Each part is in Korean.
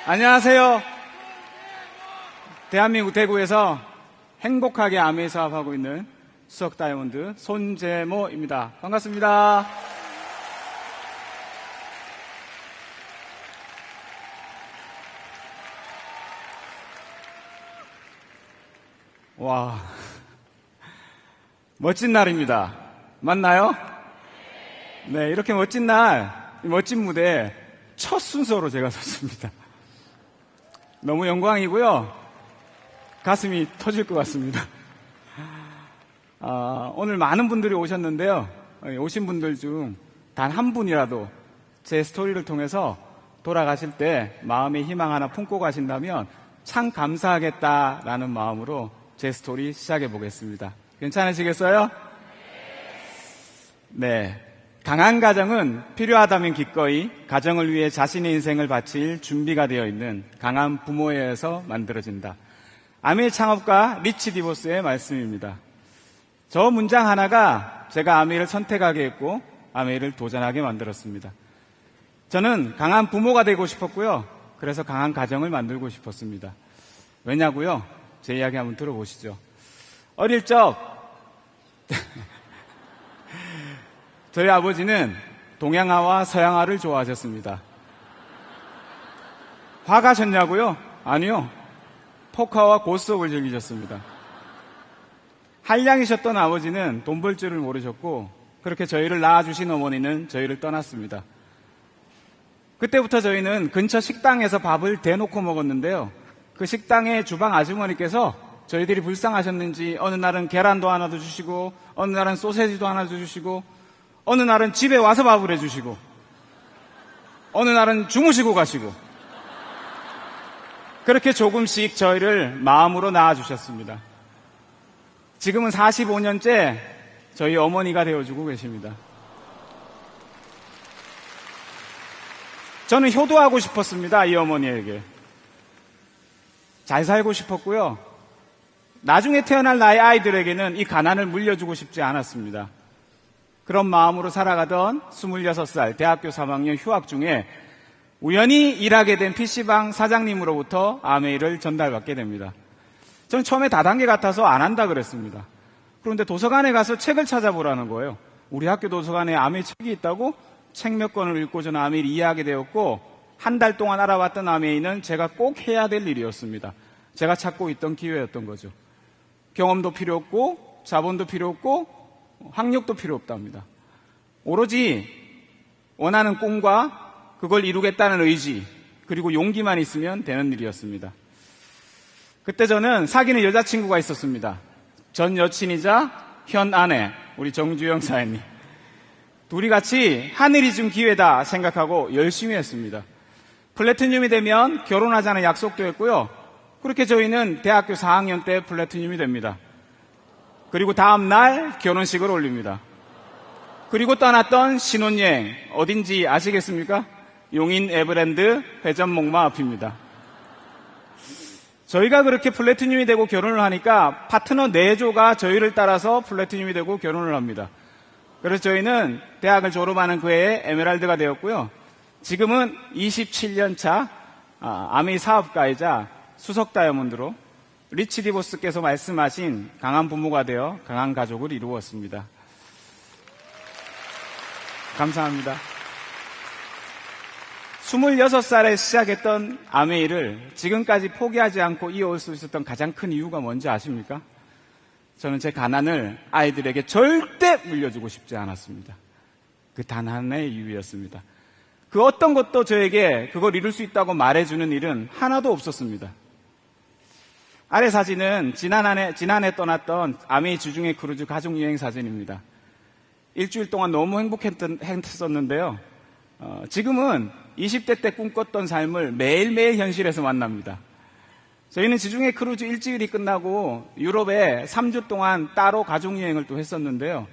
안녕하세요. 대한민국 대구에서 행복하게 아메이 사업하고 있는 수석 다이아몬드 손재모입니다. 반갑습니다. 와, 멋진 날입니다. 맞나요? 네, 이렇게 멋진 날, 멋진 무대에 첫 순서로 제가 섰습니다. 너무 영광이고요. 가슴이 터질 것 같습니다. 오늘 많은 분들이 오셨는데요. 오신 분들 중 단 한 분이라도 제 스토리를 통해서 돌아가실 때 마음의 희망 하나 품고 가신다면 참 감사하겠다라는 마음으로 제 스토리 시작해 보겠습니다. 괜찮으시겠어요? 네. 강한 가정은 필요하다면 기꺼이 가정을 위해 자신의 인생을 바칠 준비가 되어 있는 강한 부모에 의해서 만들어진다. 아메이 창업가 리치 디보스의 말씀입니다. 저 문장 하나가 제가 아메이를 선택하게 했고 아메이를 도전하게 만들었습니다. 저는 강한 부모가 되고 싶었고요. 그래서 강한 가정을 만들고 싶었습니다. 왜냐고요? 제 이야기 한번 들어보시죠. 어릴 적 저희 아버지는 동양화와 서양화를 좋아하셨습니다. 화가셨냐고요? 아니요. 포카와 고스톱을 즐기셨습니다. 한량이셨던 아버지는 돈 벌 줄을 모르셨고 그렇게 저희를 낳아주신 어머니는 저희를 떠났습니다. 그때부터 저희는 근처 식당에서 밥을 대놓고 먹었는데요. 그 식당의 주방 아주머니께서 저희들이 불쌍하셨는지 어느 날은 계란도 하나 더 주시고 어느 날은 소세지도 하나 더 주시고 어느 날은 집에 와서 밥을 해주시고 어느 날은 주무시고 가시고 그렇게 조금씩 저희를 마음으로 낳아주셨습니다. 지금은 45년째 저희 어머니가 되어주고 계십니다. 저는 효도하고 싶었습니다. 이 어머니에게. 잘 살고 싶었고요. 나중에 태어날 나의 아이들에게는 이 가난을 물려주고 싶지 않았습니다. 그런 마음으로 살아가던 26살 대학교 3학년 휴학 중에 우연히 일하게 된 PC방 사장님으로부터 아메이를 전달받게 됩니다. 저는 처음에 다단계 같아서 안 한다 그랬습니다. 그런데 도서관에 가서 책을 찾아보라는 거예요. 우리 학교 도서관에 아메이 책이 있다고 책 몇 권을 읽고 저는 아메이를 이해하게 되었고 한 달 동안 알아봤던 아메이는 제가 꼭 해야 될 일이었습니다. 제가 찾고 있던 기회였던 거죠. 경험도 필요 없고 자본도 필요 없고 학력도 필요 없답니다. 오로지 원하는 꿈과 그걸 이루겠다는 의지 그리고 용기만 있으면 되는 일이었습니다. 그때 저는 사귀는 여자친구가 있었습니다. 전 여친이자 현 아내 우리 정주영 사회님. 둘이 같이 하늘이 준 기회다 생각하고 열심히 했습니다. 플래티늄이 되면 결혼하자는 약속도 했고요. 그렇게 저희는 대학교 4학년 때 플래티늄이 됩니다. 그리고 다음 날 결혼식을 올립니다. 그리고 떠났던 신혼여행 어딘지 아시겠습니까? 용인 에버랜드 회전목마 앞입니다. 저희가 그렇게 플래티늄이 되고 결혼을 하니까 파트너 4조가 저희를 따라서 플래티늄이 되고 결혼을 합니다. 그래서 저희는 대학을 졸업하는 그 해에 에메랄드가 되었고요. 지금은 27년 차 아메이 사업가이자 수석 다이아몬드로 리치 디보스께서 말씀하신 강한 부모가 되어 강한 가족을 이루었습니다. 감사합니다. 26살에 시작했던 아메이를 지금까지 포기하지 않고 이어올 수 있었던 가장 큰 이유가 뭔지 아십니까? 저는 제 가난을 아이들에게 절대 물려주고 싶지 않았습니다. 그 단 하나의 이유였습니다. 그 어떤 것도 저에게 그걸 이룰 수 있다고 말해주는 일은 하나도 없었습니다. 아래 사진은 지난해 떠났던 아메이 주중에 크루즈 가족여행 사진입니다. 일주일 동안 너무 행복했었는데요. 지금은 20대 때 꿈꿨던 삶을 매일매일 현실에서 만납니다. 저희는 지중해 크루즈 일주일이 끝나고 유럽에 3주 동안 따로 가족여행을 또 했었는데요.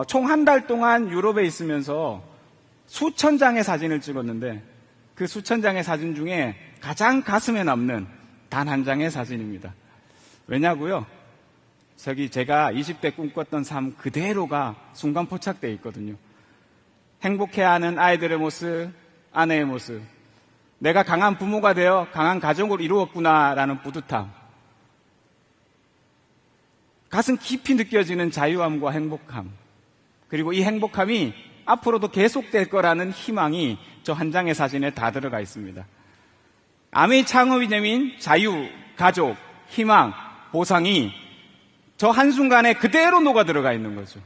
총 한 달 동안 유럽에 있으면서 수천 장의 사진을 찍었는데 그 수천 장의 사진 중에 가장 가슴에 남는 단 한 장의 사진입니다. 왜냐고요? 제가 20대 꿈꿨던 삶 그대로가 순간 포착되어 있거든요. 행복해하는 아이들의 모습, 아내의 모습, 내가 강한 부모가 되어 강한 가족을 이루었구나라는 뿌듯함. 가슴 깊이 느껴지는 자유함과 행복함. 그리고 이 행복함이 앞으로도 계속될 거라는 희망이 저 한 장의 사진에 다 들어가 있습니다. 아메이 창업 이념인 자유, 가족, 희망, 보상이 저 한순간에 그대로 녹아 들어가 있는 거죠.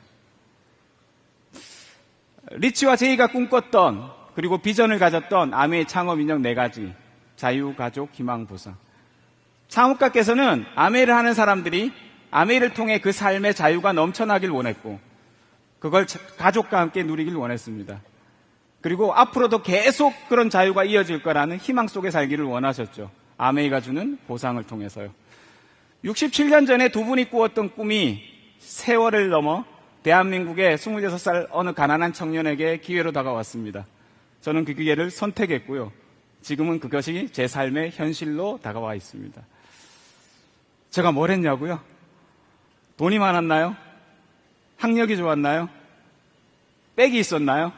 리치와 제이가 꿈꿨던 그리고 비전을 가졌던 아메이 창업 인형 4가지. 자유, 가족, 희망, 보상. 창업가께서는 아메이를 하는 사람들이 아메이를 통해 그 삶의 자유가 넘쳐나길 원했고 그걸 가족과 함께 누리길 원했습니다. 그리고 앞으로도 계속 그런 자유가 이어질 거라는 희망 속에 살기를 원하셨죠. 아메이가 주는 보상을 통해서요. 67년 전에 두 분이 꾸었던 꿈이 세월을 넘어 대한민국의 26살 어느 가난한 청년에게 기회로 다가왔습니다. 저는 그 기회를 선택했고요. 지금은 그것이 제 삶의 현실로 다가와 있습니다. 제가 뭘 했냐고요? 돈이 많았나요? 학력이 좋았나요? 빽이 있었나요?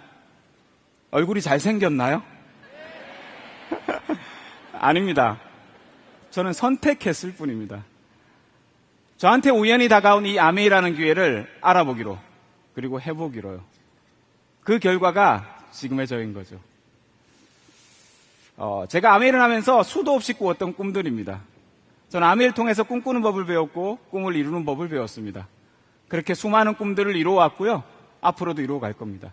얼굴이 잘생겼나요? 아닙니다. 저는 선택했을 뿐입니다. 저한테 우연히 다가온 이 아메이라는 기회를 알아보기로 그리고 해보기로요. 그 결과가 지금의 저인 거죠. 제가 아메이를 하면서 수도 없이 꾸었던 꿈들입니다. 저는 아메이를 통해서 꿈꾸는 법을 배웠고 꿈을 이루는 법을 배웠습니다. 그렇게 수많은 꿈들을 이루어왔고요. 앞으로도 이루어갈 겁니다.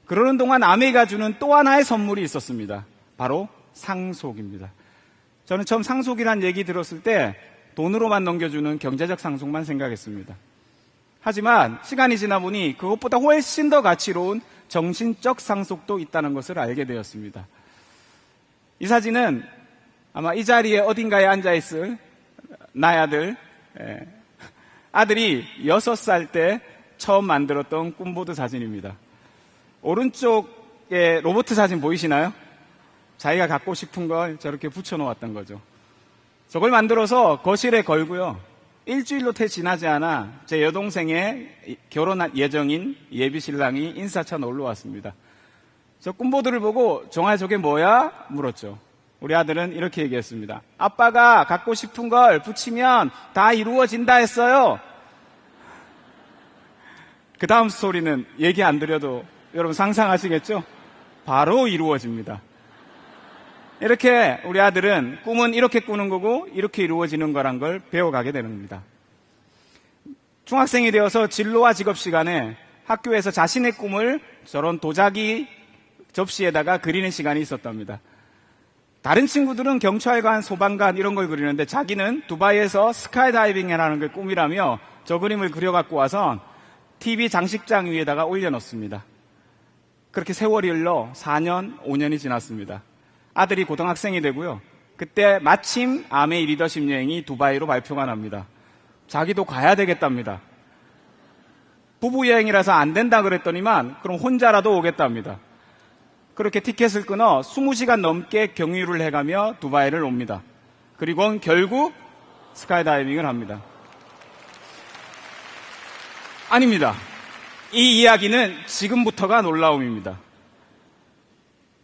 그러는 동안 아메이가 주는 또 하나의 선물이 있었습니다. 바로 상속입니다. 저는 처음 상속이란 얘기 들었을 때 돈으로만 넘겨주는 경제적 상속만 생각했습니다. 하지만 시간이 지나 보니 그것보다 훨씬 더 가치로운 정신적 상속도 있다는 것을 알게 되었습니다. 이 사진은 아마 이 자리에 어딘가에 앉아있을 나의 아들이 6살 때 처음 만들었던 꿈보드 사진입니다. 오른쪽에 로봇 사진 보이시나요? 자기가 갖고 싶은 걸 저렇게 붙여놓았던 거죠. 저걸 만들어서 거실에 걸고요. 일주일로 채 지나지 않아 제 여동생의 결혼 예정인 예비신랑이 인사차 놀러 왔습니다. 저 꿈보드를 보고 정아 저게 뭐야? 물었죠. 우리 아들은 이렇게 얘기했습니다. 아빠가 갖고 싶은 걸 붙이면 다 이루어진다 했어요. 그 다음 스토리는 얘기 안 드려도 여러분 상상하시겠죠? 바로 이루어집니다. 이렇게 우리 아들은 꿈은 이렇게 꾸는 거고 이렇게 이루어지는 거란 걸 배워가게 되는 겁니다. 중학생이 되어서 진로와 직업 시간에 학교에서 자신의 꿈을 저런 도자기 접시에다가 그리는 시간이 있었답니다. 다른 친구들은 경찰관, 소방관 이런 걸 그리는데 자기는 두바이에서 스카이다이빙이라는 걸 꿈이라며 저 그림을 그려갖고 와서 TV 장식장 위에다가 올려놓습니다. 그렇게 세월이 흘러 4년, 5년이 지났습니다. 아들이 고등학생이 되고요. 그때 마침 아메이 리더십 여행이 두바이로 발표가 납니다. 자기도 가야 되겠답니다. 부부 여행이라서 안 된다 그랬더니만 그럼 혼자라도 오겠답니다. 그렇게 티켓을 끊어 20시간 넘게 경유를 해가며 두바이를 옵니다. 그리고는 결국 스카이다이빙을 합니다. 아닙니다. 이 이야기는 지금부터가 놀라움입니다.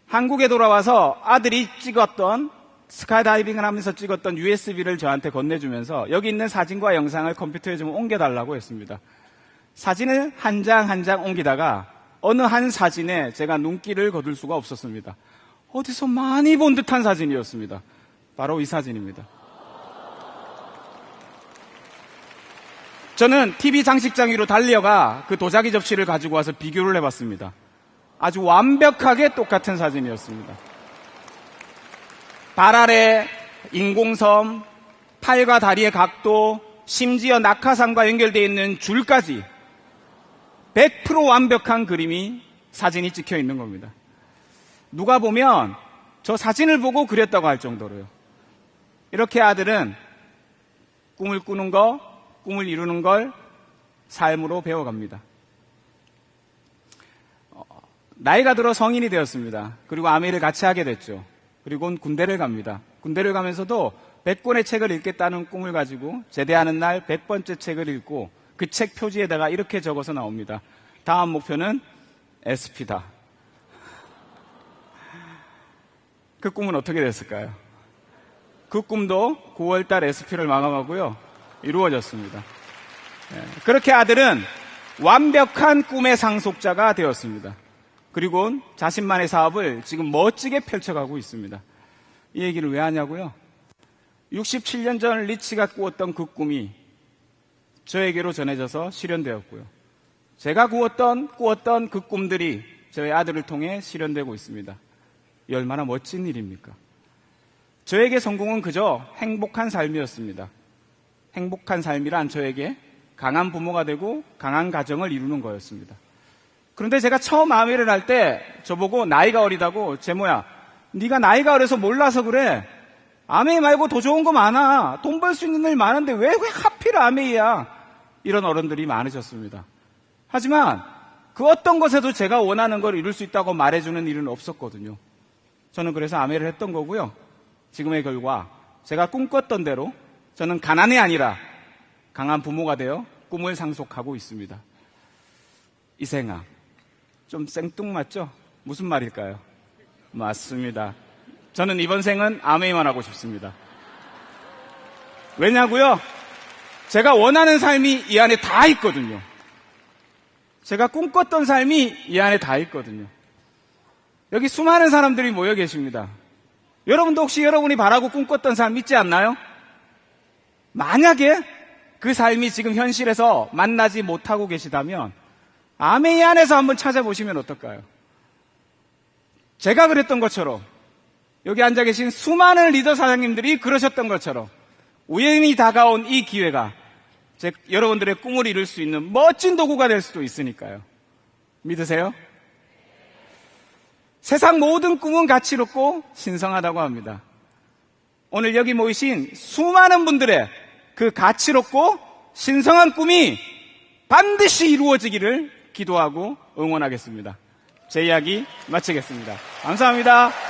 한국에 돌아와서 아들이 찍었던 스카이다이빙을 하면서 찍었던 USB를 저한테 건네주면서 여기 있는 사진과 영상을 컴퓨터에 좀 옮겨달라고 했습니다. 사진을 한 장 한 장 옮기다가 어느 한 사진에 제가 눈길을 거둘 수가 없었습니다. 어디서 많이 본 듯한 사진이었습니다. 바로 이 사진입니다. 저는 TV 장식장 위로 달려가 그 도자기 접시를 가지고 와서 비교를 해봤습니다. 아주 완벽하게 똑같은 사진이었습니다. 발 아래 인공섬, 팔과 다리의 각도, 심지어 낙하산과 연결되어 있는 줄까지 100% 완벽한 그림이 사진이 찍혀 있는 겁니다. 누가 보면 저 사진을 보고 그렸다고 할 정도로요. 이렇게 아들은 꿈을 꾸는 거, 꿈을 이루는 걸 삶으로 배워갑니다. 나이가 들어 성인이 되었습니다. 그리고 아메이를 같이 하게 됐죠. 그리고는 군대를 갑니다. 군대를 가면서도 100권의 책을 읽겠다는 꿈을 가지고 제대하는 날 100번째 책을 읽고 그 책 표지에다가 이렇게 적어서 나옵니다. 다음 목표는 SP다. 그 꿈은 어떻게 됐을까요? 그 꿈도 9월달 SP를 마감하고요. 이루어졌습니다. 그렇게 아들은 완벽한 꿈의 상속자가 되었습니다. 그리고 자신만의 사업을 지금 멋지게 펼쳐가고 있습니다. 이 얘기를 왜 하냐고요? 67년 전 리치가 꾸었던 그 꿈이 저에게로 전해져서 실현되었고요. 제가 꾸었던 그 꿈들이 저희 아들을 통해 실현되고 있습니다. 이 얼마나 멋진 일입니까? 저에게 성공은 그저 행복한 삶이었습니다. 행복한 삶이란 저에게 강한 부모가 되고 강한 가정을 이루는 거였습니다. 그런데 제가 처음 아메를 할 때 저보고 나이가 어리다고 제모야 네가 나이가 어려서 몰라서 그래. 아메이 말고 더 좋은 거 많아. 돈 벌 수 있는 일 많은데 왜 하필 아메이야. 이런 어른들이 많으셨습니다. 하지만 그 어떤 것에도 제가 원하는 걸 이룰 수 있다고 말해주는 일은 없었거든요. 저는 그래서 아메를 했던 거고요. 지금의 결과 제가 꿈꿨던 대로 저는 가난이 아니라 강한 부모가 되어 꿈을 상속하고 있습니다. 이생아, 좀 생뚱맞죠? 무슨 말일까요? 맞습니다. 저는 이번 생은 아메이만 하고 싶습니다. 왜냐고요? 제가 원하는 삶이 이 안에 다 있거든요. 제가 꿈꿨던 삶이 이 안에 다 있거든요. 여기 수많은 사람들이 모여 계십니다. 여러분도 혹시 여러분이 바라고 꿈꿨던 삶 있지 않나요? 만약에 그 삶이 지금 현실에서 만나지 못하고 계시다면 아메이 안에서 한번 찾아보시면 어떨까요? 제가 그랬던 것처럼 여기 앉아 계신 수많은 리더 사장님들이 그러셨던 것처럼 우연히 다가온 이 기회가 여러분들의 꿈을 이룰 수 있는 멋진 도구가 될 수도 있으니까요. 믿으세요? 세상 모든 꿈은 가치롭고 신성하다고 합니다. 오늘 여기 모이신 수많은 분들의 그 가치롭고 신성한 꿈이 반드시 이루어지기를 기도하고 응원하겠습니다. 제 이야기 마치겠습니다. 감사합니다.